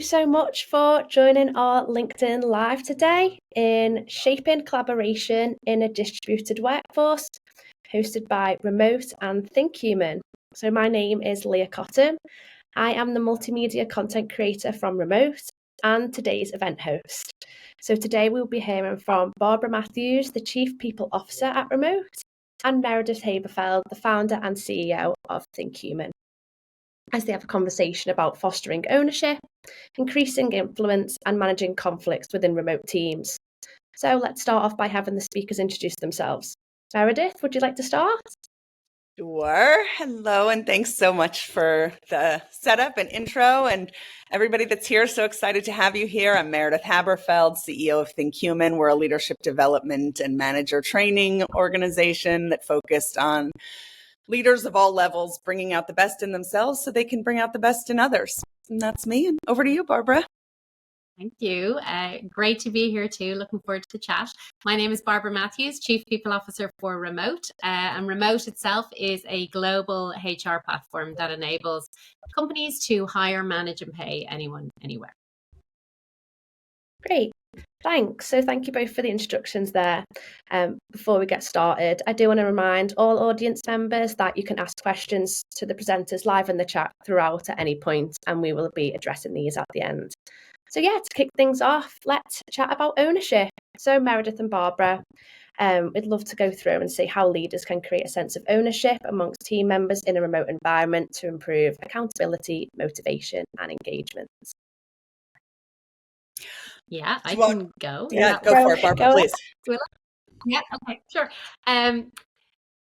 so much for joining our LinkedIn Live today in Shaping Collaboration in a Distributed Workforce, hosted by Remote and ThinkHuman. So my name is Leah Cotton. I am the multimedia content creator from Remote and today's event host. So today we'll be hearing from Barbara Matthews, the Chief People Officer at Remote, and Meredith Haberfeld, the founder and CEO of ThinkHuman, as they have a conversation about fostering ownership, increasing influence, and managing conflicts within remote teams. So let's start off by having the speakers introduce themselves. Meredith, would you like to start? Sure. Hello, and thanks so much for the setup and intro, and everybody that's here. So excited to have you here. I'm Meredith Haberfeld, CEO of ThinkHuman. We're a leadership development and manager training organization that focused on leaders of all levels bringing out the best in themselves so they can bring out the best in others. And that's me. And over to you, Barbara. Thank you. Great to be here too. Looking forward to the chat. My name is Barbara Matthews, Chief People Officer for Remote. And Remote itself is a global HR platform that enables companies to hire, manage, and pay anyone, anywhere. Great. Thanks. So thank you both for the instructions there. Before we get started, I do want to remind all audience members that you can ask questions to the presenters live in the chat throughout at any point, and we will be addressing these at the end. So yeah, to kick things off, let's chat about ownership. So Meredith and Barbara, we'd love to go through and see how leaders can create a sense of ownership amongst team members in a remote environment to improve accountability, motivation, and engagement. Yeah, I can go. Yeah, go for it, Barbara, please. Yeah, okay, sure.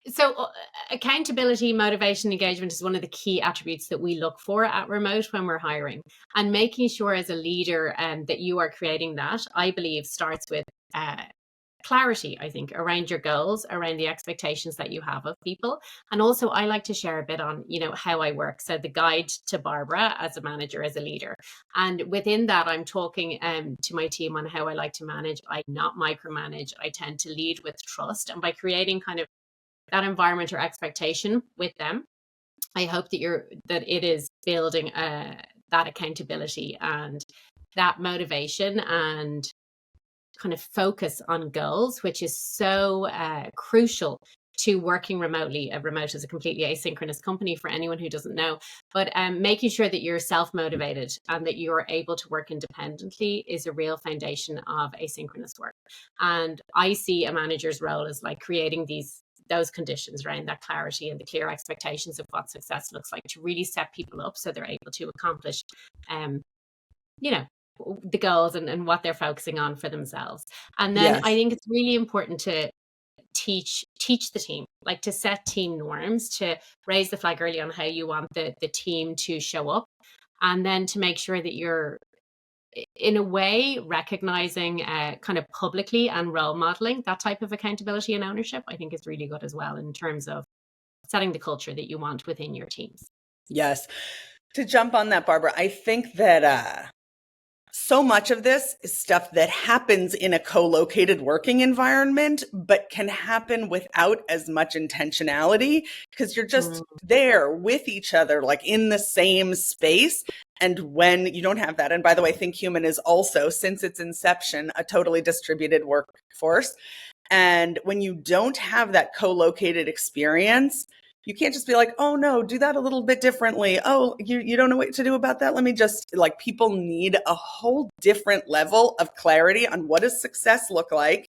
So accountability, motivation, engagement is one of the key attributes that we look for at Remote when we're hiring. And making sure as a leader that you are creating that, I believe, starts with clarity, I think, around your goals, around the expectations that you have of people. And also, I like to share a bit on, how I work. So the guide to Barbara as a manager, as a leader. And within that, I'm talking to my team on how I like to manage. I not micromanage. I tend to lead with trust. And by creating kind of that environment or expectation with them, I hope that it is building that accountability and that motivation and kind of focus on goals, which is so crucial to working remotely. Remote is a completely asynchronous company for anyone who doesn't know, but making sure that you're self-motivated and that you're able to work independently is a real foundation of asynchronous work. And I see a manager's role as like creating those conditions around that clarity and the clear expectations of what success looks like to really set people up so they're able to accomplish, the goals and what they're focusing on for themselves. And then yes. I think it's really important to teach the team, like to set team norms, to raise the flag early on how you want the team to show up, and then to make sure that you're in a way recognizing kind of publicly and role modeling that type of accountability and ownership. I think is really good as well in terms of setting the culture that you want within your teams. Yes. To jump on that, Barbara, I think that so much of this is stuff that happens in a co-located working environment, but can happen without as much intentionality because you're just there with each other, like in the same space. And when you don't have that, and by the way, ThinkHuman is also, since its inception, a totally distributed workforce. And when you don't have that co-located experience, you can't just be like, oh no, do that a little bit differently. Oh, you don't know what to do about that. Let me just, like, people need a whole different level of clarity on what does success look like?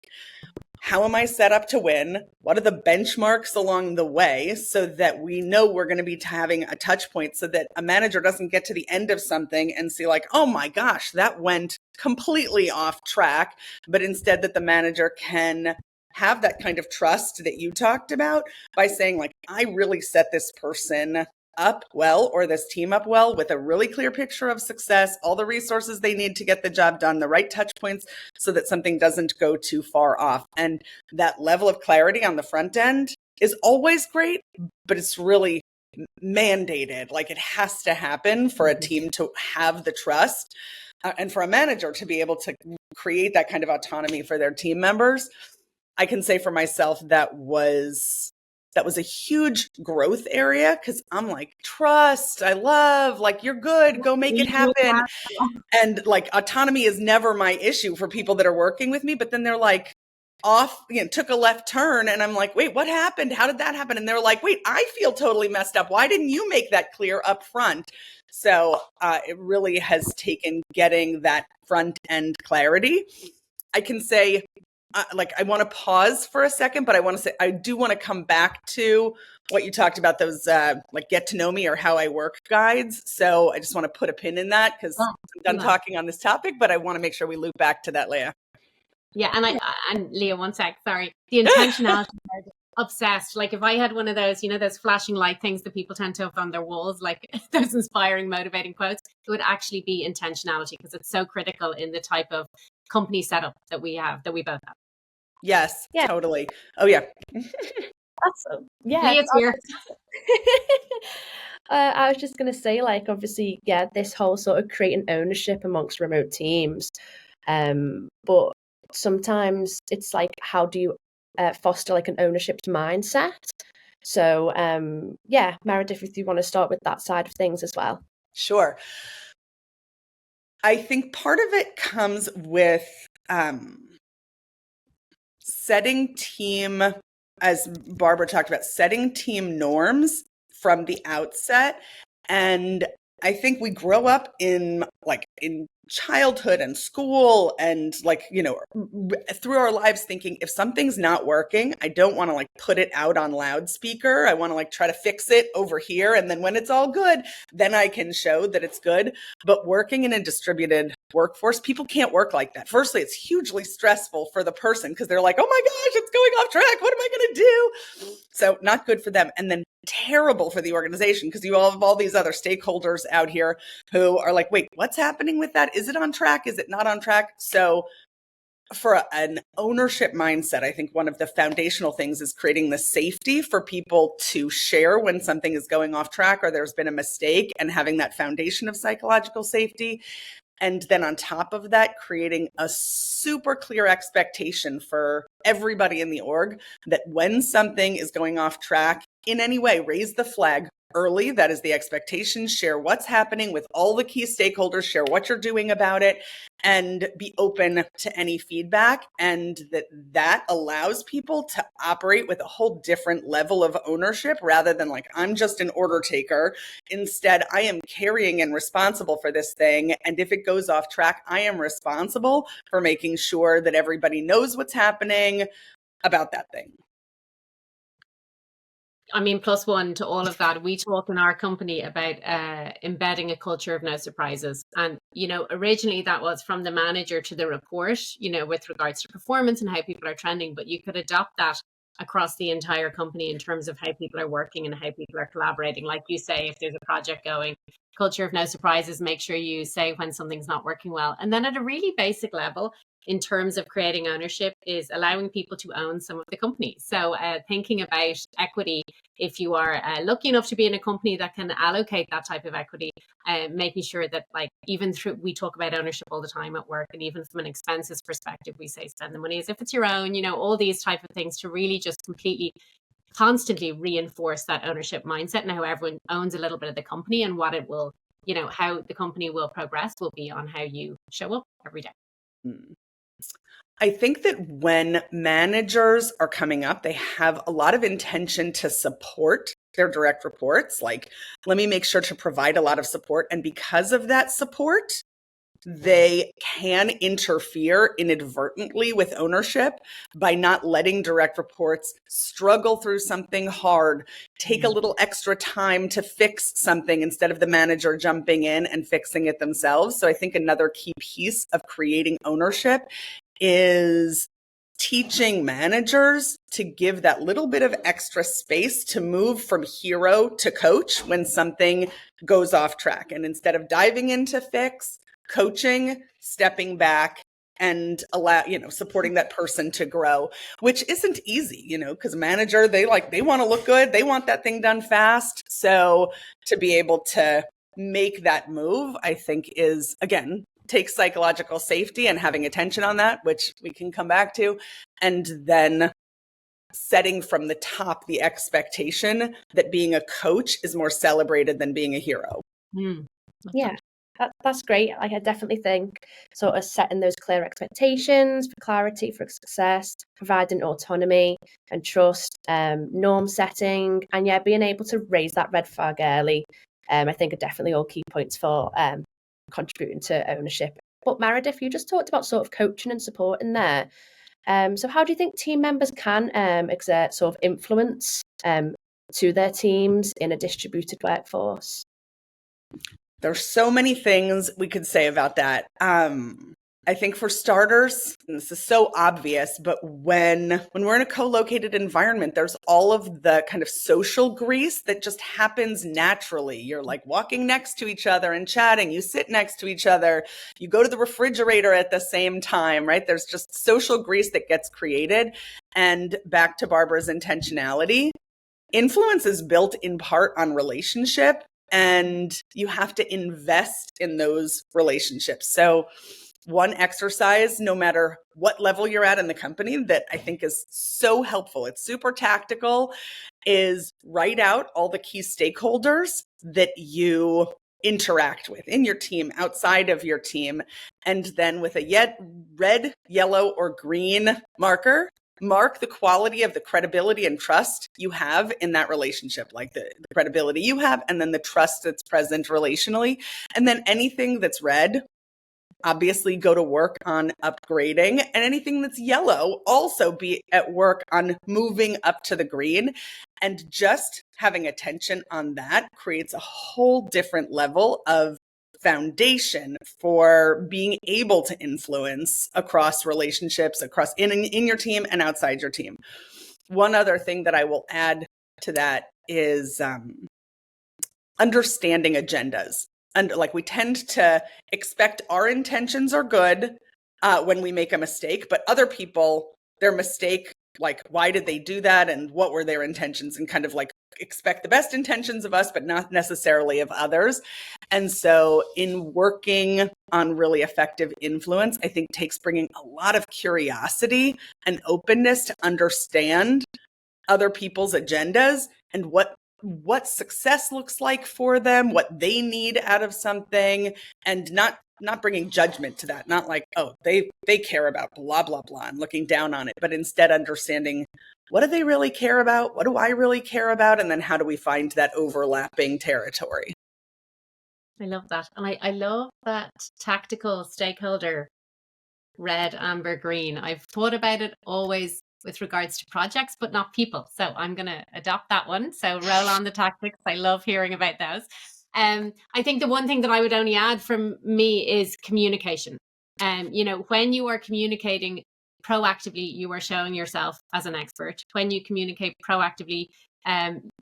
How am I set up to win? What are the benchmarks along the way so that we know we're going to be having a touch point so that a manager doesn't get to the end of something and see like, oh my gosh, that went completely off track, but instead that the manager can have that kind of trust that you talked about by saying like, I really set this person up well or this team up well with a really clear picture of success, all the resources they need to get the job done, the right touch points so that something doesn't go too far off. And that level of clarity on the front end is always great, but it's really mandated. Like it has to happen for a team to have the trust and for a manager to be able to create that kind of autonomy for their team members. I can say for myself, that was that was a huge growth area because I'm like, trust, I love, like, you're good, go make it happen. And like autonomy is never my issue for people that are working with me. But then they're like off, took a left turn. And I'm like, wait, what happened? How did that happen? And they're like, wait, I feel totally messed up. Why didn't you make that clear up front? So it really has taken getting that front end clarity. I can say, I want to pause for a second, but I want to say, I do want to come back to what you talked about, those like get to know me or how I work guides. So I just want to put a pin in that because I'm done talking on this topic, but I want to make sure we loop back to that, Leah. Yeah. And Leah, one sec, sorry. The intentionality obsessed. Like if I had one of those, those flashing light things that people tend to have on their walls, like those inspiring, motivating quotes, it would actually be intentionality because it's so critical in the type of company setup that we both have. Yes, totally. Oh yeah. Awesome. Yeah. Leah's here. I was just going to say, like, obviously, this whole sort of creating ownership amongst remote teams. But sometimes it's like, how do you foster like an ownership mindset? So, Meredith, if you want to start with that side of things as well. Sure. I think part of it comes with setting team, as Barbara talked about, setting team norms from the outset. And I think we grow up in childhood and school and through our lives thinking if something's not working, I don't want to put it out on loudspeaker. I want to try to fix it over here. And then when it's all good, then I can show that it's good. But working in a distributed workforce, people can't work like that. Firstly, it's hugely stressful for the person because they're like, oh my gosh, it's going off track. What am I going to do? So not good for them. And then terrible for the organization because you all have all these other stakeholders out here who are like, wait, what's happening with that? Is it on track? Is it not on track? So for an ownership mindset, I think one of the foundational things is creating the safety for people to share when something is going off track or there's been a mistake, and having that foundation of psychological safety. And then on top of that, creating a super clear expectation for everybody in the org that when something is going off track in any way, raise the flag early. That is the expectation. Share what's happening with all the key stakeholders, share what you're doing about it, and be open to any feedback. And that allows people to operate with a whole different level of ownership rather than I'm just an order taker. Instead, I am carrying and responsible for this thing. And if it goes off track, I am responsible for making sure that everybody knows what's happening about that thing. I mean, plus one to all of that. We talk in our company about embedding a culture of no surprises. And, originally that was from the manager to the report, with regards to performance and how people are trending. But you could adopt that across the entire company in terms of how people are working and how people are collaborating. Like you say, if there's a project going, culture of no surprises, make sure you say when something's not working well. And then at a really basic level, in terms of creating ownership, is allowing people to own some of the company. So thinking about equity, if you are lucky enough to be in a company that can allocate that type of equity, making sure that even through, we talk about ownership all the time at work, and even from an expenses perspective, we say spend the money as if it's your own, all these type of things to really just completely constantly reinforce that ownership mindset, and how everyone owns a little bit of the company, and what it will, how the company will progress will be on how you show up every day. I think that when managers are coming up, they have a lot of intention to support their direct reports. Let me make sure to provide a lot of support. And because of that support, they can interfere inadvertently with ownership by not letting direct reports struggle through something hard, take a little extra time to fix something instead of the manager jumping in and fixing it themselves. So I think another key piece of creating ownership is teaching managers to give that little bit of extra space to move from hero to coach when something goes off track. And instead of diving into fix, coaching, stepping back, and supporting that person to grow, which isn't easy, because a manager, they want to look good. They want that thing done fast. So to be able to make that move, I think is, again, take psychological safety and having attention on that, which we can come back to, and then setting from the top the expectation that being a coach is more celebrated than being a hero. Yeah, that's great. Like, I definitely think sort of setting those clear expectations for clarity, for success, providing autonomy and trust, norm setting, and being able to raise that red flag early. I think are definitely all key points for contributing to ownership. But Meredith, you just talked about sort of coaching and support in there. So how do you think team members can exert sort of influence to their teams in a distributed workforce? There's so many things we could say about that. I think for starters, and this is so obvious, but when we're in a co-located environment, there's all of the kind of social grease that just happens naturally. You're like walking next to each other and chatting. You sit next to each other. You go to the refrigerator at the same time, right? There's just social grease that gets created. And back to Barbara's intentionality, influence is built in part on relationship, and you have to invest in those relationships. So one exercise, no matter what level you're at in the company, that I think is so helpful, it's super tactical, is write out all the key stakeholders that you interact with in your team, outside of your team, and then with a red, yellow, or green marker, mark the quality of the credibility and trust you have in that relationship, like the credibility you have, and then the trust that's present relationally. And then anything that's red, obviously go to work on upgrading, and anything that's yellow, also be at work on moving up to the green. And just having attention on that creates a whole different level of foundation for being able to influence across relationships, across in your team and outside your team. One other thing that I will add to that is understanding agendas. And like, we tend to expect our intentions are good when we make a mistake, but other people, their mistake, like, why did they do that? And what were their intentions? And kind of like expect the best intentions of us, but not necessarily of others. And so in working on really effective influence, I think takes bringing a lot of curiosity and openness to understand other people's agendas and what success looks like for them, what they need out of something, and not bringing judgment to that. Not like, oh, they care about blah, blah, blah, and looking down on it, but instead understanding, what do they really care about? What do I really care about? And then how do we find that overlapping territory? I love that. And I love that tactical stakeholder, red, amber, green. I've thought about it always with regards to projects, but not people. So I'm going to adopt that one. So roll on the tactics. I love hearing about those. I think the one thing that I would only add from me is communication. When you are communicating proactively, you are showing yourself as an expert. When you communicate proactively,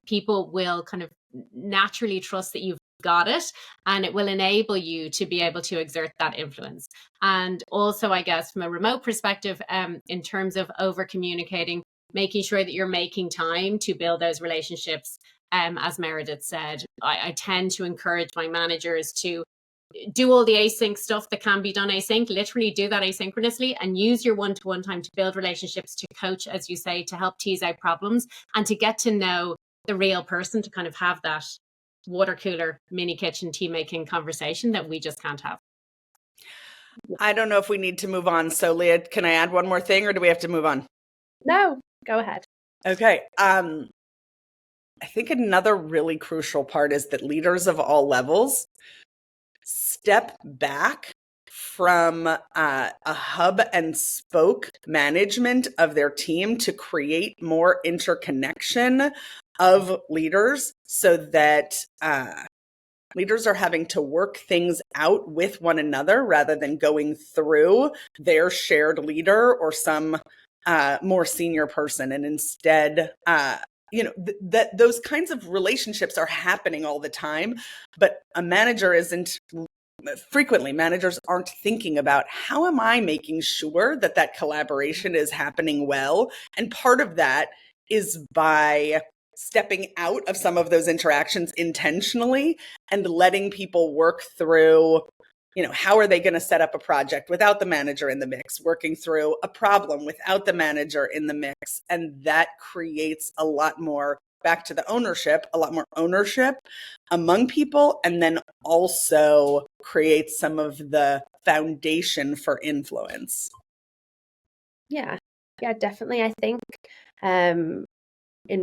people will kind of naturally trust that you've got it, and it will enable you to be able to exert that influence. And also, I guess, from a remote perspective, in terms of over communicating, making sure that you're making time to build those relationships. As Meredith said, I tend to encourage my managers to do all the async stuff that can be done async, literally do that asynchronously, and use your one-to-one time to build relationships, to coach, as you say, to help tease out problems, and to get to know the real person, to kind of have that water cooler mini kitchen tea making conversation that we just can't have. I don't know if we need to move on. So Leah, can I add one more thing, or do we have to move on? No, go ahead. Okay. I think another really crucial part is that leaders of all levels step back from a hub and spoke management of their team to create more interconnection of leaders, so that leaders are having to work things out with one another rather than going through their shared leader or some more senior person. And instead, those kinds of relationships are happening all the time, but frequently managers aren't thinking about, how am I making sure that collaboration is happening well? And part of that is by stepping out of some of those interactions intentionally and letting people work through how are they going to set up a project without the manager in the mix, working through a problem without the manager in the mix. And that creates a lot more, back to the ownership, a lot more ownership among people, and then also creates some of the foundation for influence. Yeah, definitely. I think in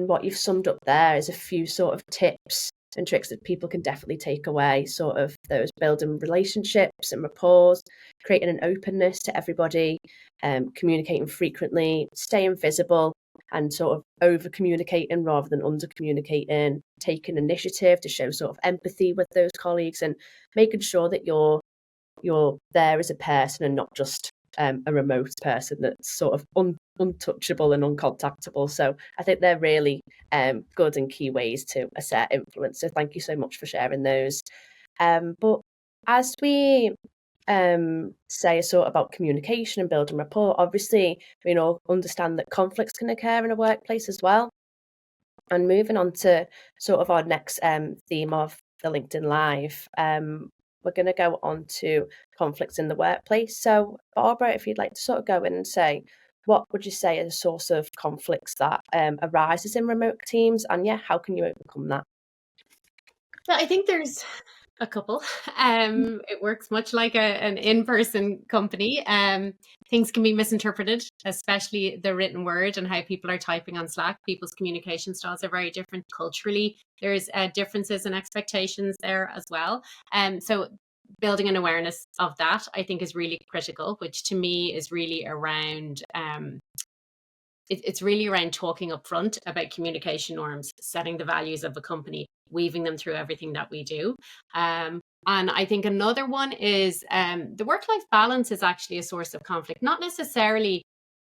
what you've summed up there is a few sort of tips and tricks that people can definitely take away, sort of those building relationships and rapport, creating an openness to everybody, communicating frequently, staying visible, and sort of over communicating rather than under communicating, taking initiative to show sort of empathy with those colleagues, and making sure that you're there as a person and not just a remote person that's sort of untouchable and uncontactable. So I think they're really good and key ways to assert influence. So thank you so much for sharing those. But as we say sort of about communication and building rapport, obviously we all understand that conflicts can occur in a workplace as well. And moving on to sort of our next theme of the LinkedIn Live, we're going to go on to conflicts in the workplace. So, Barbara, if you'd like to sort of go in and say, what would you say is a source of conflicts that arises in remote teams? And how can you overcome that? So I think there's a couple. It works much like an in-person company. Things can be misinterpreted, especially the written word and how people are typing on Slack. People's communication styles are very different culturally. There's differences in expectations there as well. So building an awareness of that, I think, is really critical, which to me is really around it's really around talking upfront about communication norms, setting the values of a company, weaving them through everything that we do. And I think another one is the work-life balance is actually a source of conflict, not necessarily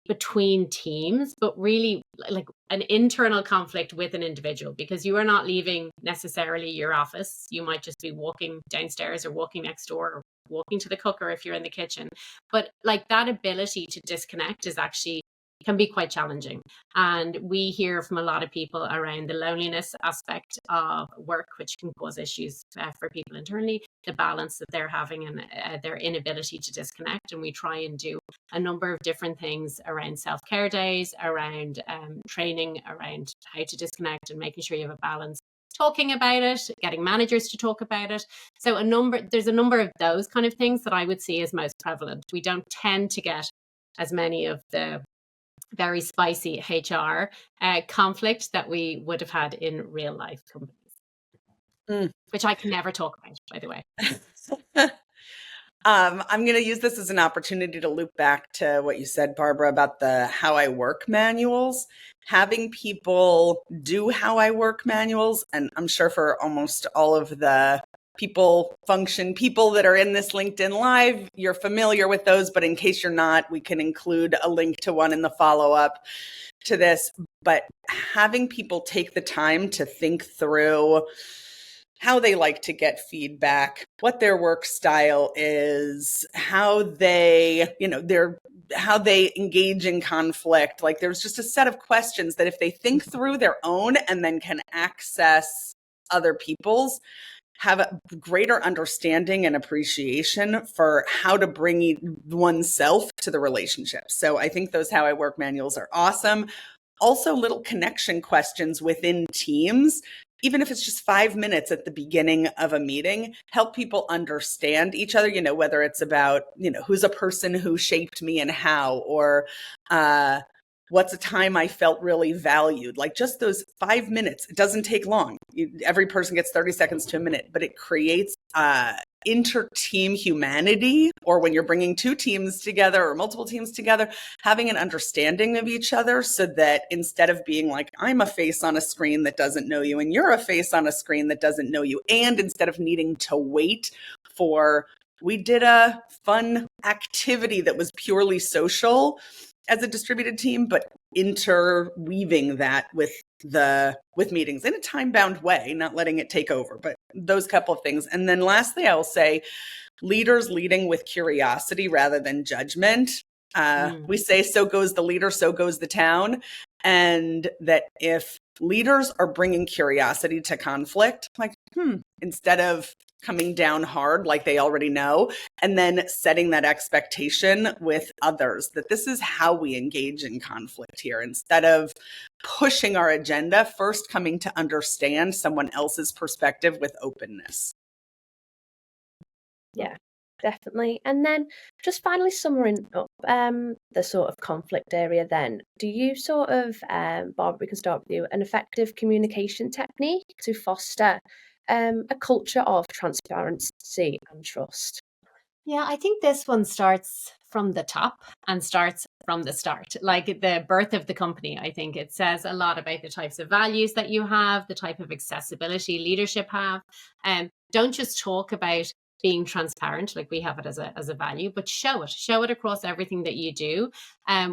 between teams, but really like an internal conflict with an individual, because you are not leaving necessarily your office. You might just be walking downstairs or walking next door or walking to the cooker if you're in the kitchen. But like that ability to disconnect is actually can be quite challenging. And we hear from a lot of people around the loneliness aspect of work, which can cause issues for people internally, the balance that they're having and their inability to disconnect. And we try and do a number of different things around self-care days, around training, around how to disconnect and making sure you have a balance, talking about it, getting managers to talk about it. So there's a number of those kind of things that I would see as most prevalent. We don't tend to get as many of the very spicy HR conflict that we would have had in real life companies, which I can never talk about, by the way. I'm going to use this as an opportunity to loop back to what you said, Barbara, about the How I Work manuals. Having people do How I Work manuals, and I'm sure for almost all of the people that are in this LinkedIn Live, you're familiar with those, but in case you're not, we can include a link to one in the follow-up to this. But having people take the time to think through how they like to get feedback, what their work style is, how they engage in conflict. Like there's just a set of questions that if they think through their own and then can access other people's, have a greater understanding and appreciation for how to bring oneself to the relationship. So I think those How I Work manuals are awesome. Also, little connection questions within teams, even if it's just 5 minutes at the beginning of a meeting, help people understand each other, whether it's about, who's a person who shaped me and how, or what's a time I felt really valued. Like just those 5 minutes, it doesn't take long. Every person gets 30 seconds to a minute, but it creates inter-team humanity, or when you're bringing two teams together or multiple teams together, having an understanding of each other so that instead of being like, I'm a face on a screen that doesn't know you and you're a face on a screen that doesn't know you, and instead of needing to wait for, we did a fun activity that was purely social as a distributed team, but interweaving that with meetings in a time-bound way, not letting it take over, but those couple of things. And then lastly, I will say leaders leading with curiosity rather than judgment. We say, so goes the leader, so goes the town. And that if leaders are bringing curiosity to conflict, like, instead of coming down hard like they already know, and then setting that expectation with others that this is how we engage in conflict here, instead of pushing our agenda, first coming to understand someone else's perspective with openness. Yeah, definitely. And then just finally summing up the sort of conflict area then, do you sort of, Barbara, we can start with you, an effective communication technique to foster a culture of transparency and trust? Yeah, I think this one starts from the top and starts from the start. Like the birth of the company, I think it says a lot about the types of values that you have, the type of accessibility leadership have. Don't just talk about being transparent, like we have it as a value, but show it across everything that you do.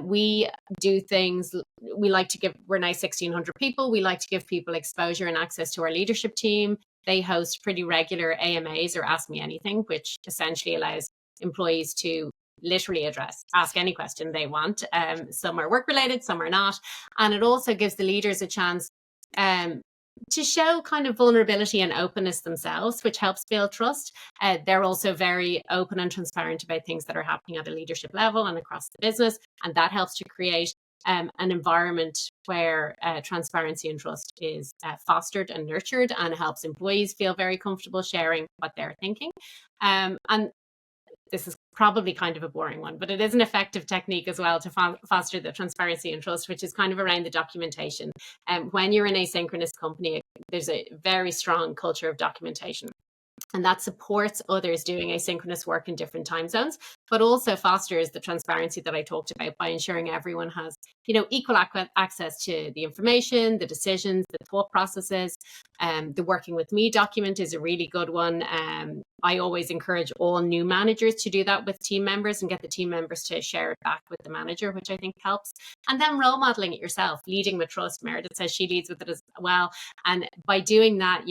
We do things, we like to give, we're now 1,600 people. We like to give people exposure and access to our leadership team. They host pretty regular AMAs or Ask Me Anything, which essentially allows employees to literally ask any question they want. Some are work related, some are not. And it also gives the leaders a chance to show kind of vulnerability and openness themselves, which helps build trust. They're also very open and transparent about things that are happening at a leadership level and across the business. And that helps to create an environment where transparency and trust is fostered and nurtured, and helps employees feel very comfortable sharing what they're thinking. And this is probably kind of a boring one, but it is an effective technique as well to foster the transparency and trust, which is kind of around the documentation. When you're an asynchronous company, there's a very strong culture of documentation. And that supports others doing asynchronous work in different time zones, but also fosters the transparency that I talked about by ensuring everyone has, equal access to the information, the decisions, the thought processes. The Working With Me document is a really good one. I always encourage all new managers to do that with team members and get the team members to share it back with the manager, which I think helps. And then role modeling it yourself, leading with trust. Meredith says she leads with it as well. And by doing that,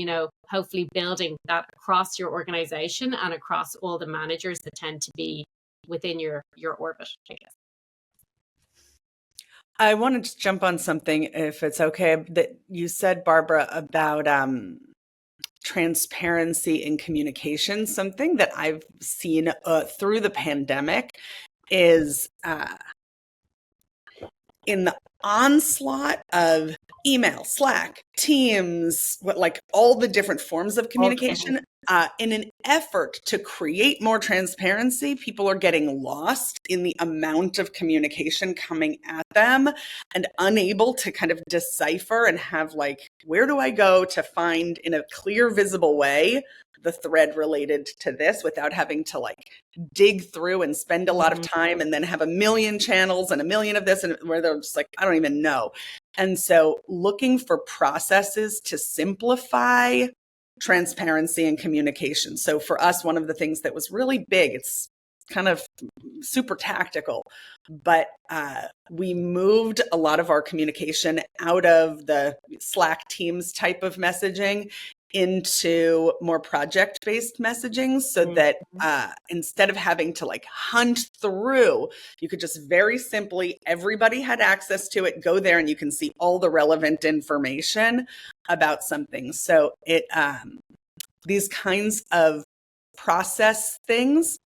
hopefully building that across your organization and across all the managers that tend to be within your orbit, I guess. I wanted to jump on something, if it's okay, that you said, Barbara, about transparency in communication. Something that I've seen through the pandemic is in the onslaught of email, Slack, Teams, all the different forms of communication, in an effort to create more transparency, people are getting lost in the amount of communication coming at them and unable to kind of decipher and have where do I go to find in a clear, visible way the thread related to this without having to dig through and spend a lot of time and then have a million channels and a million of this, and where they're just I don't even know. And so looking for processes to simplify transparency and communication. So for us, one of the things that was really big, it's kind of super tactical, but we moved a lot of our communication out of the Slack Teams type of messaging into more project-based messaging, so that instead of having to hunt through, you could just very simply, everybody had access to it, go there and you can see all the relevant information about something. So it these kinds of process things,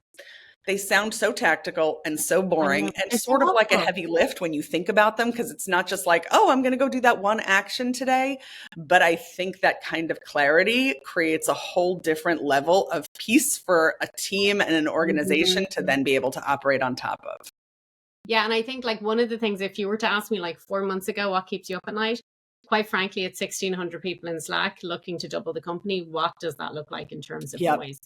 they sound so tactical and so boring and sort of like a heavy lift when you think about them, because it's not just oh, I'm going to go do that one action today. But I think that kind of clarity creates a whole different level of peace for a team and an organization to then be able to operate on top of. Yeah. And I think one of the things, if you were to ask me 4 months ago, what keeps you up at night? Quite frankly, it's 1,600 people in Slack looking to double the company. What does that look like in terms of noise?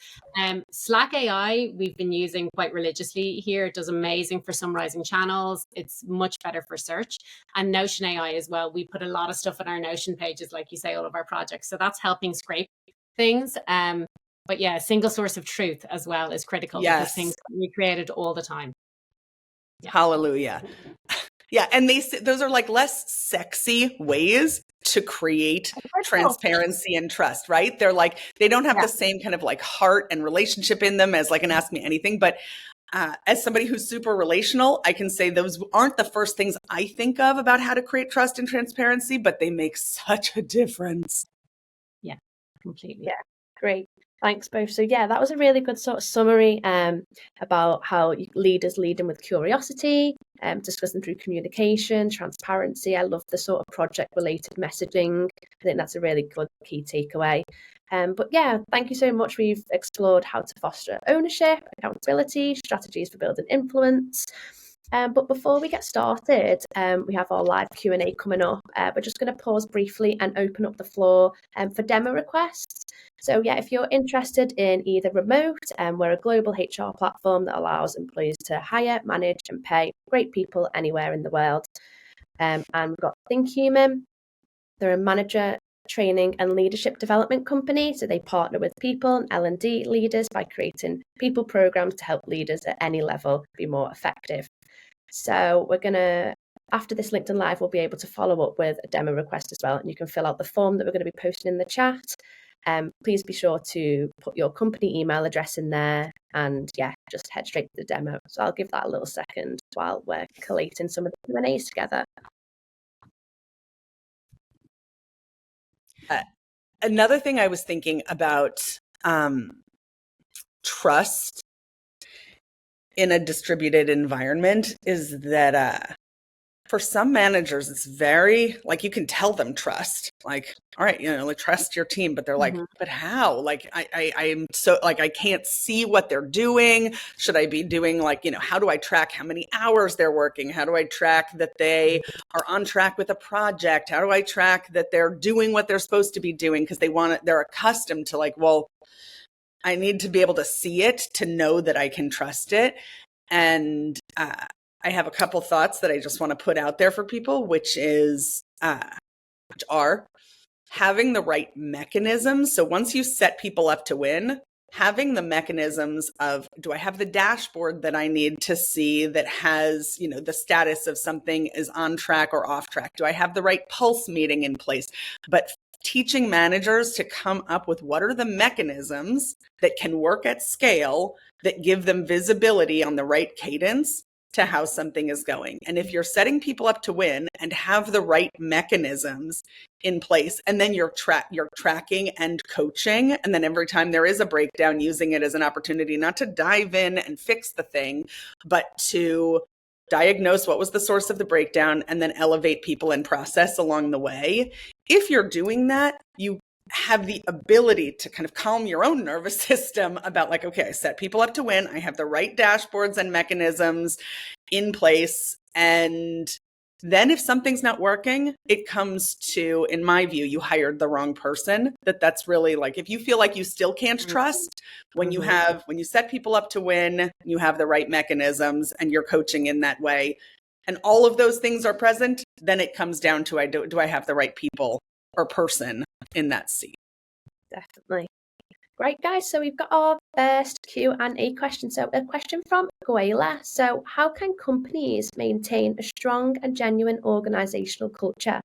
Slack AI, we've been using quite religiously here. It does amazing for summarizing channels. It's much better for search. And Notion AI as well. We put a lot of stuff on our Notion pages, like you say, all of our projects. So that's helping scrape things. But yeah, single source of truth as well is critical. Yes. Because things are recreated all the time. Yeah. Hallelujah. Yeah, and those are less sexy ways to create transparency and trust, right? They're they don't have the same kind of heart and relationship in them as an Ask Me Anything. But as somebody who's super relational, I can say those aren't the first things I think of about how to create trust and transparency, but they make such a difference. Yeah, completely. Yeah, great. Thanks both. So yeah, that was a really good sort of summary about how leaders lead in with curiosity, discussing through communication, transparency. I love the sort of project related messaging. I think that's a really good key takeaway. But yeah, thank you so much. We've explored how to foster ownership, accountability, strategies for building influence. But before we get started, we have our live Q&A coming up. We're just going to pause briefly and open up the floor for demo requests. So yeah, if you're interested in either Remote, we're a global HR platform that allows employees to hire, manage and pay great people anywhere in the world. And we've got ThinkHuman. They're a manager training and leadership development company. So they partner with people and L&D leaders by creating people programs to help leaders at any level be more effective. So we're going to, after this LinkedIn Live, we'll be able to follow up with a demo request as well. And you can fill out the form that we're going to be posting in the chat. Please be sure to put your company email address in there and yeah, just head straight to the demo. So I'll give that a little second while we're collating some of the Q&As together. Another thing I was thinking about trust in a distributed environment is that for some managers, it's very like you can tell them trust, like, all right, like trust your team, but they're like, but how? Like, I am so like, I can't see what they're doing. Should I be doing like, how do I track how many hours they're working? How do I track that they are on track with a project? How do I track that they're doing what they're supposed to be doing? Because they're accustomed to like, well, I need to be able to see it to know that I can trust it. And I have a couple thoughts that I just want to put out there for people, which are having the right mechanisms. So once you set people up to win, having the mechanisms of, do I have the dashboard that I need to see that has, the status of something is on track or off track? Do I have the right pulse meeting in place? But teaching managers to come up with what are the mechanisms that can work at scale that give them visibility on the right cadence to how something is going. And if you're setting people up to win and have the right mechanisms in place, and then you're tracking and coaching, and then every time there is a breakdown, using it as an opportunity not to dive in and fix the thing, but to diagnose what was the source of the breakdown and then elevate people and process along the way. If you're doing that, you have the ability to kind of calm your own nervous system about like, okay, I set people up to win. I have the right dashboards and mechanisms in place. And then if something's not working, it comes to, in my view, you hired the wrong person. That's really like, if you feel like you still can't trust, when you set people up to win, you have the right mechanisms and you're coaching in that way, and all of those things are present, then it comes down to, do I have the right people or person in that seat? Definitely. Great, guys. So we've got our first Q&A question. So a question from Goela. So how can companies maintain a strong and genuine organizational culture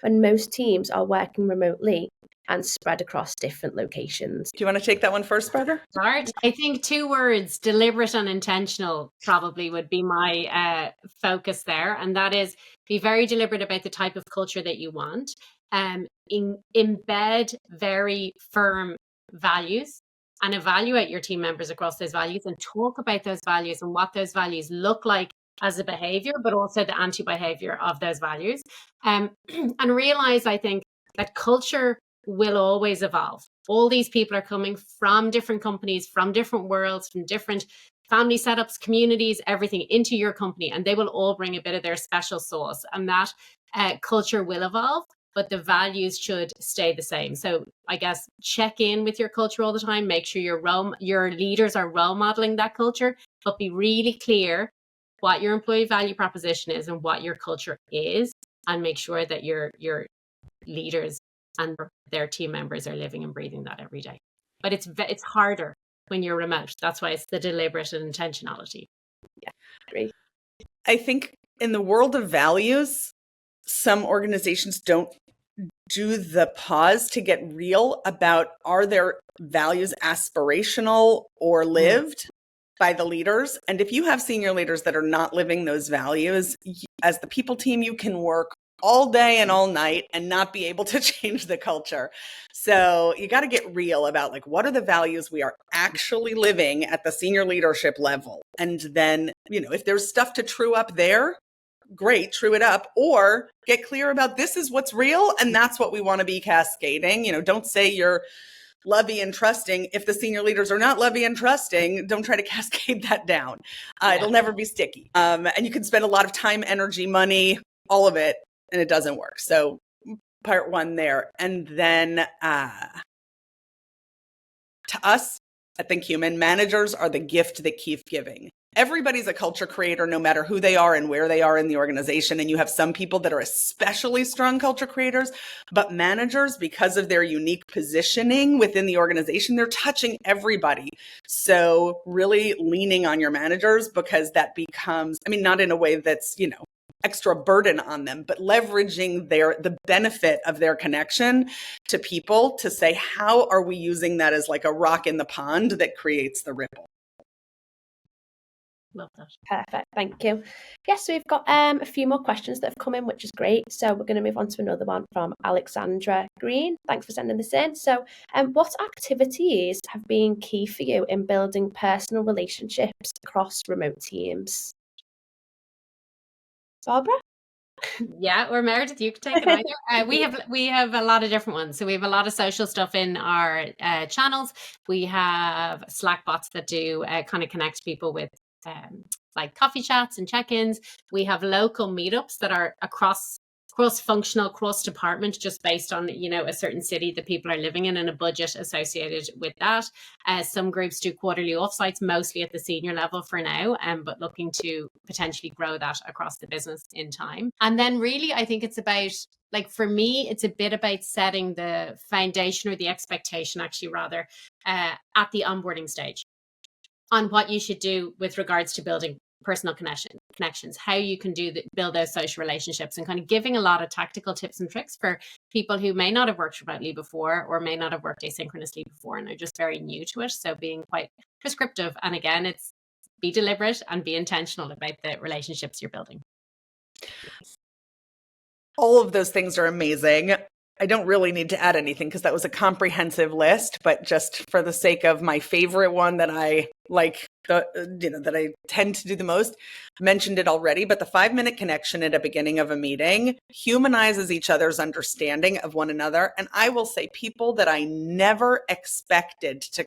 when most teams are working remotely and spread across different locations? Do you want to take that one first, Barbara? Start. I think 2 words, deliberate and intentional, probably would be my focus there. And that is, be very deliberate about the type of culture that you want. Embed very firm values and evaluate your team members across those values and talk about those values and what those values look like as a behavior, but also the anti-behavior of those values. And realize, I think, that culture will always evolve. All these people are coming from different companies, from different worlds, from different family setups, communities, everything into your company, and they will all bring a bit of their special sauce, and that culture will evolve, but the values should stay the same. So I guess check in with your culture all the time, make sure your leaders are role modeling that culture, but be really clear what your employee value proposition is and what your culture is, and make sure that your leaders and their team members are living and breathing that every day. But it's harder when you're remote. That's why it's the deliberate and intentionality. Yeah, great. I think in the world of values, some organizations don't do the pause to get real about, are their values aspirational or lived by the leaders? And if you have senior leaders that are not living those values, as the people team, you can work all day and all night and not be able to change the culture. So you got to get real about like, what are the values we are actually living at the senior leadership level? And then, if there's stuff to true up there, great, true it up, or get clear about this is what's real. And that's what we want to be cascading. Don't say you're lovey and trusting. If the senior leaders are not lovey and trusting, don't try to cascade that down. It'll never be sticky. And you can spend a lot of time, energy, money, all of it, and it doesn't work. So part one there. And then to us at ThinkHuman, managers are the gift that keep giving. Everybody's a culture creator, no matter who they are and where they are in the organization. And you have some people that are especially strong culture creators, but managers, because of their unique positioning within the organization, they're touching everybody. So really leaning on your managers, because that becomes, not in a way that's, extra burden on them, but leveraging the benefit of their connection to people to say, how are we using that as like a rock in the pond that creates the ripple? Love that. Perfect. Thank you. Yes, so we've got a few more questions that have come in, which is great. So we're going to move on to another one from Alexandra Green. Thanks for sending this in. So what activities have been key for you in building personal relationships across remote teams? Barbara? Yeah, or Meredith, you can take it either. We have a lot of different ones. So we have a lot of social stuff in our channels. We have Slack bots that do kind of connect people with like coffee chats and check-ins. We have local meetups that are cross-functional, cross-department, just based on, a certain city that people are living in and a budget associated with that. Some groups do quarterly offsites, mostly at the senior level for now, but looking to potentially grow that across the business in time. And then really, I think it's about, like for me, it's a bit about setting the foundation or the expectation, actually, rather, at the onboarding stage on what you should do with regards to building personal connections, how you can build those social relationships, and kind of giving a lot of tactical tips and tricks for people who may not have worked remotely before or may not have worked asynchronously before and are just very new to it. So being quite prescriptive. And again, it's be deliberate and be intentional about the relationships you're building. All of those things are amazing. I don't really need to add anything because that was a comprehensive list, but just for the sake of my favorite one that I like, that I tend to do the most, mentioned it already, but the 5-minute connection at the beginning of a meeting humanizes each other's understanding of one another. And I will say, people that I never expected to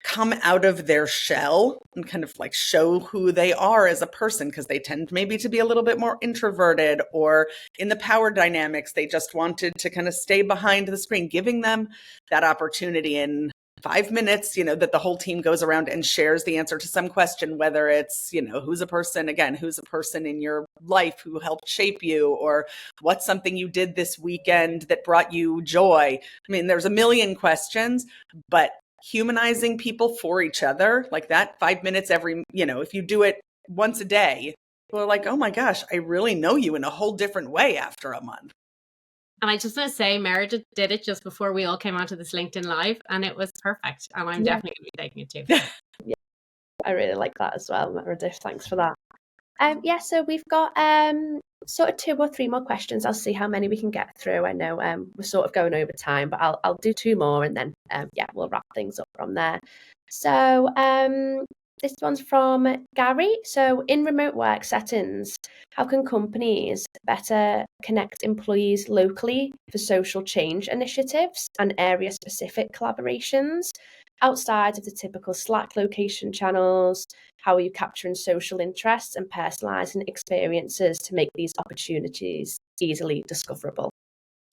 come out of their shell and kind of like show who they are as a person, because they tend maybe to be a little bit more introverted, or in the power dynamics, they just wanted to kind of stay behind the screen, giving them that opportunity in 5 minutes, that the whole team goes around and shares the answer to some question, whether it's, who's a person in your life who helped shape you, or what's something you did this weekend that brought you joy. There's a million questions, but humanizing people for each other like that, 5 minutes every, if you do it once a day, people are like, oh my gosh, I really know you in a whole different way after a month. And I just want to say, Meredith did it just before we all came onto this LinkedIn Live, and it was perfect. And I'm definitely going to be taking it too. Yeah, I really like that as well, Meredith. Thanks for that. So we've got sort of 2 or 3 more questions. I'll see how many we can get through. I know we're sort of going over time, but I'll do 2 more, and then we'll wrap things up from there. So this one's from Gary. So in remote work settings, how can companies better connect employees locally for social change initiatives and area-specific collaborations outside of the typical Slack location channels? How are you capturing social interests and personalizing experiences to make these opportunities easily discoverable?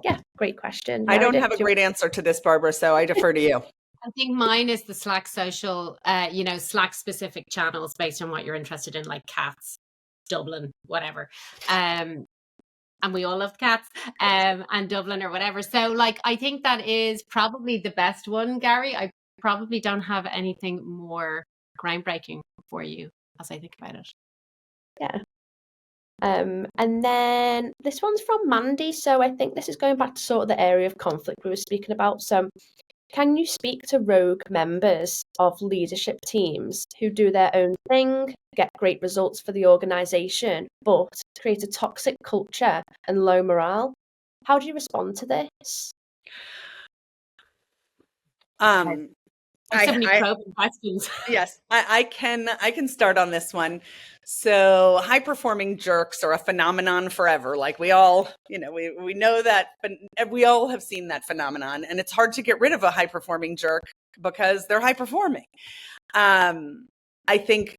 Yeah, great question. I don't have a great answer to this, Barbara, so I defer to you. I think mine is the Slack social, Slack specific channels based on what you're interested in, like cats, Dublin, whatever. And we all love cats, and Dublin or whatever. So I think that is probably the best one, Gary. I probably don't have anything more groundbreaking for you as I think about it. Yeah. And then this one's from Mandy. So I think this is going back to sort of the area of conflict we were speaking about. So Can you speak to rogue members of leadership teams who do their own thing, get great results for the organisation, but create a toxic culture and low morale? How do you respond to this? There's so many I probing questions. Yes, I can start on this one. So high performing jerks are a phenomenon forever. Like we all, we know that, but we all have seen that phenomenon, and it's hard to get rid of a high performing jerk because they're high performing. I think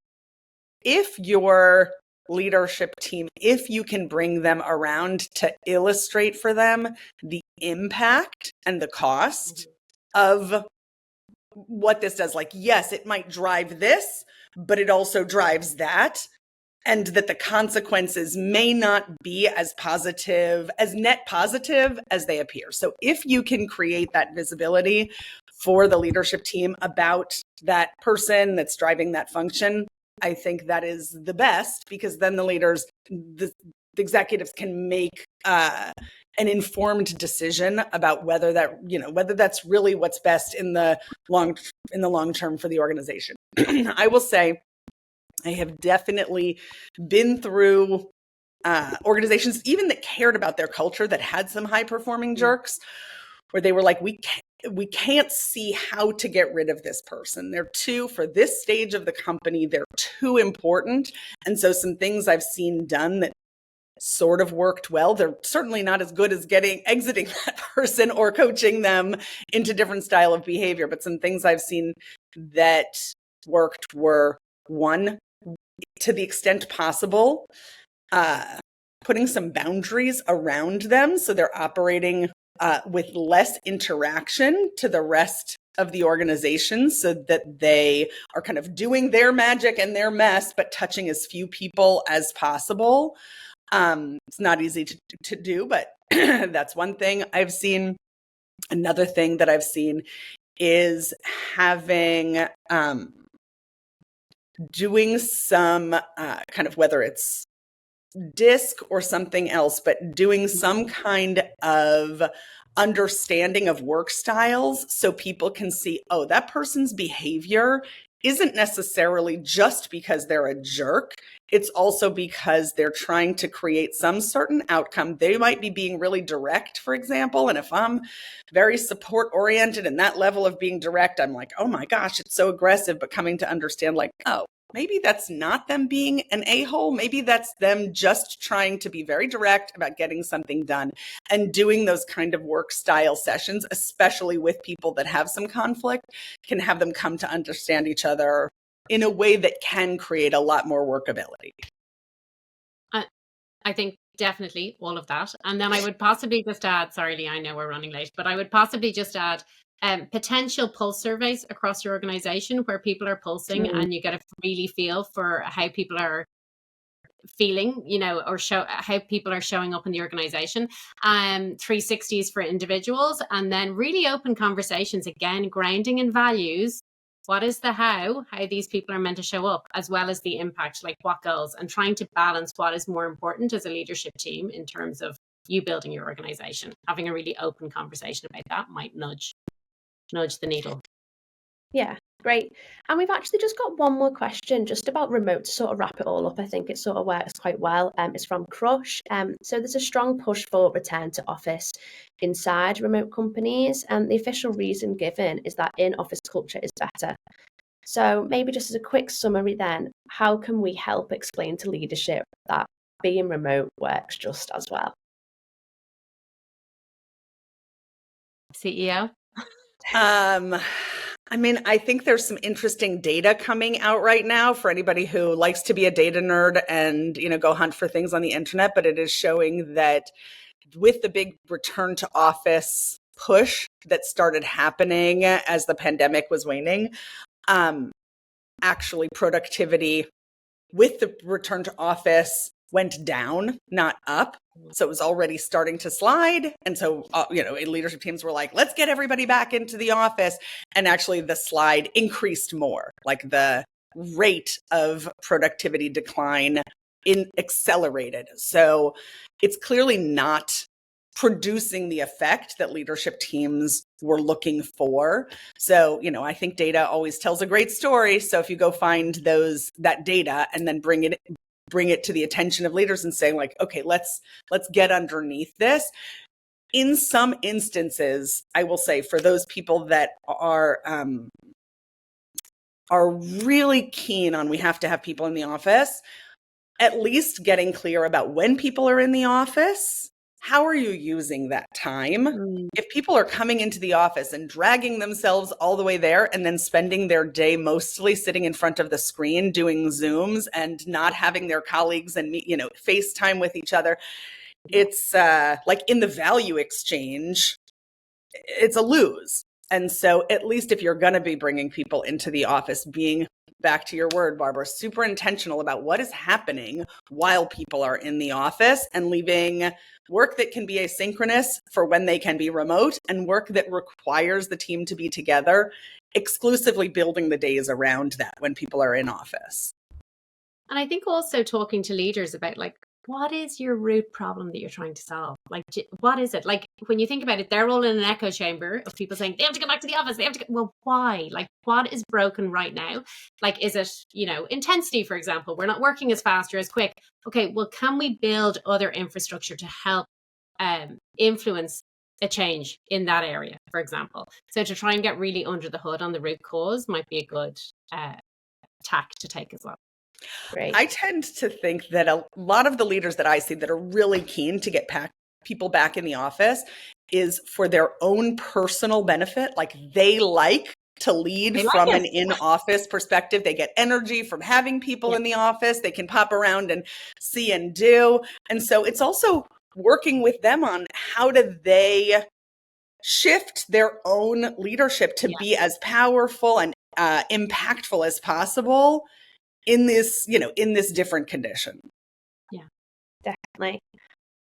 if your leadership team, if you can bring them around to illustrate for them the impact and the cost of what this does, like, yes, it might drive this, but it also drives that. And that the consequences may not be as positive, as net positive as they appear. So if you can create that visibility for the leadership team about that person that's driving that function, I think that is the best, because then the leaders, the executives can make an informed decision about whether that's really what's best in the long term for the organization. I will say I have definitely been through organizations even that cared about their culture, that had some high performing jerks, where they were like, we can't see how to get rid of this person. For this stage of the company, they're too important. And so some things I've seen done that sort of worked well, they're certainly not as good as exiting that person or coaching them into different style of behavior. But some things I've seen that worked were, one, to the extent possible, putting some boundaries around them so they're operating with less interaction to the rest of the organization, so that they are kind of doing their magic and their mess, but touching as few people as possible. It's not easy to do, but that's one thing I've seen. Another thing that I've seen is having doing some kind of, whether it's disc or something else, but doing some kind of understanding of work styles so people can see, oh, that person's behavior isn't necessarily just because they're a jerk. It's also because they're trying to create some certain outcome. They might be being really direct, for example. And if I'm very support oriented and that level of being direct, I'm like, oh my gosh, it's so aggressive. But coming to understand, like, oh, maybe that's not them being an a-hole. Maybe that's them just trying to be very direct about getting something done, and doing those kind of work style sessions, especially with people that have some conflict, can have them come to understand each other in a way that can create a lot more workability. I think definitely all of that. And then I would possibly just add, sorry, Lee, I know we're running late, but I would possibly just add potential pulse surveys across your organization where people are pulsing and you get a really feel for how people are feeling, or how people are showing up in the organization. 360s for individuals, and then really open conversations, again, grounding in values. What is the how these people are meant to show up, as well as the impact, like what goals, and trying to balance what is more important as a leadership team in terms of you building your organization. Having a really open conversation about that might nudge the needle. Yeah, great. And we've actually just got one more question just about remote to sort of wrap it all up. I think it sort of works quite well. It's from Crush. So there's a strong push for return to office inside remote companies. And the official reason given is that in-office culture is better. So maybe just as a quick summary then, how can we help explain to leadership that being remote works just as well? CEO? I think there's some interesting data coming out right now for anybody who likes to be a data nerd and, go hunt for things on the internet. But it is showing that with the big return to office push that started happening as the pandemic was waning, actually productivity with the return to office went down, not up. So it was already starting to slide. And so, leadership teams were like, let's get everybody back into the office. And actually the slide increased more, like the rate of productivity decline accelerated. So it's clearly not producing the effect that leadership teams were looking for. So, I think data always tells a great story. So if you go find that data and then bring it to the attention of leaders and say, like, okay, let's get underneath this. In some instances, I will say, for those people that are really keen on, we have to have people in the office, at least getting clear about when people are in the office. How are you using that time? If people are coming into the office and dragging themselves all the way there and then spending their day mostly sitting in front of the screen doing Zooms and not having their colleagues and FaceTime with each other, it's like in the value exchange, it's a lose. And so at least if you're going to be bringing people into the office, being, back to your word, Barbara, super intentional about what is happening while people are in the office, and leaving work that can be asynchronous for when they can be remote, and work that requires the team to be together, exclusively building the days around that when people are in office. And I think also talking to leaders about, like, what is your root problem that you're trying to solve? Like, what is it? Like, when you think about it, they're all in an echo chamber of people saying they have to go back to the office. Well, why? Like, what is broken right now? Like, is it, intensity, for example? We're not working as fast or as quick. Okay, well, can we build other infrastructure to help influence a change in that area, for example? So to try and get really under the hood on the root cause might be a good tack to take as well. Great. I tend to think that a lot of the leaders that I see that are really keen to get people back in the office is for their own personal benefit. Like, they like to lead from an in-office perspective. They get energy from having people in the office. They can pop around and see and do. And so it's also working with them on how do they shift their own leadership to be as powerful and impactful as possible in this different condition. Yeah, definitely.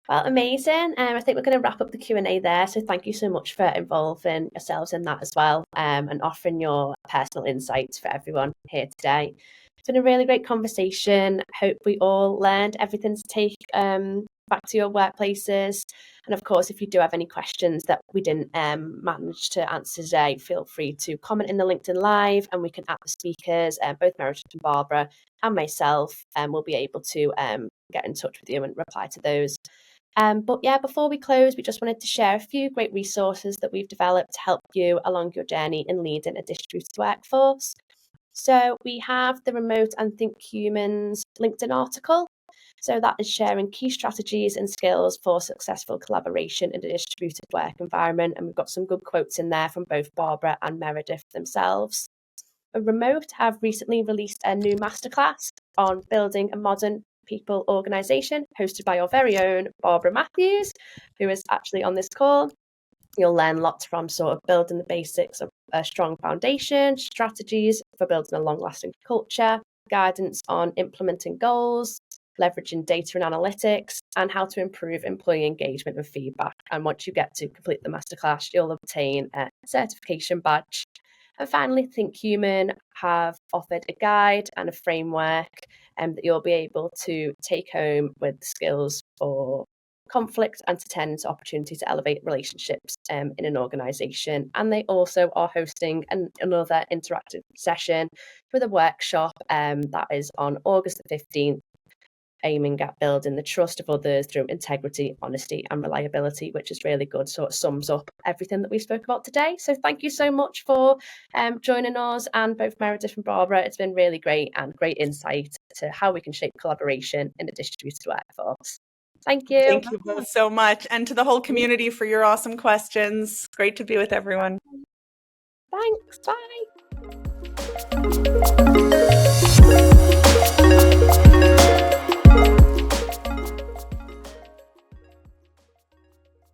Well, amazing. I think we're going to wrap up the Q&A there. So thank you so much for involving yourselves in that as well, and offering your personal insights for everyone here today. It's been a really great conversation. Hope we all learned everything to take back to your workplaces. And of course, if you do have any questions that we didn't manage to answer today, feel free to comment in the LinkedIn Live, and we can add the speakers, both Meredith and Barbara and myself, and we'll be able to get in touch with you and reply to those. But yeah, before we close, we just wanted to share a few great resources that we've developed to help you along your journey in leading a distributed workforce. So we have the Remote and ThinkHuman's LinkedIn article. So that is sharing key strategies and skills for successful collaboration in a distributed work environment. And we've got some good quotes in there from both Barbara and Meredith themselves. Remote have recently released a new masterclass on building a modern people organisation, hosted by our very own Barbara Matthews, who is actually on this call. You'll learn lots from sort of building the basics of a strong foundation, strategies for building a long-lasting culture, guidance on implementing goals, leveraging data and analytics, and how to improve employee engagement and feedback. And once you get to complete the masterclass, you'll obtain a certification badge. And finally, ThinkHuman have offered a guide and a framework that you'll be able to take home with skills for conflict and to turn into opportunity to elevate relationships in an organisation. And they also are hosting another interactive session with a workshop that is on August the 15th, aiming at building the trust of others through integrity, honesty and reliability, which is really good. So it sums up everything that we spoke about today. So thank you so much for joining us, and both Meredith and Barbara. It's been really great and great insight to how we can shape collaboration in a distributed workforce. Thank you. Thank you both so much. And to the whole community for your awesome questions. Great to be with everyone. Thanks. Bye.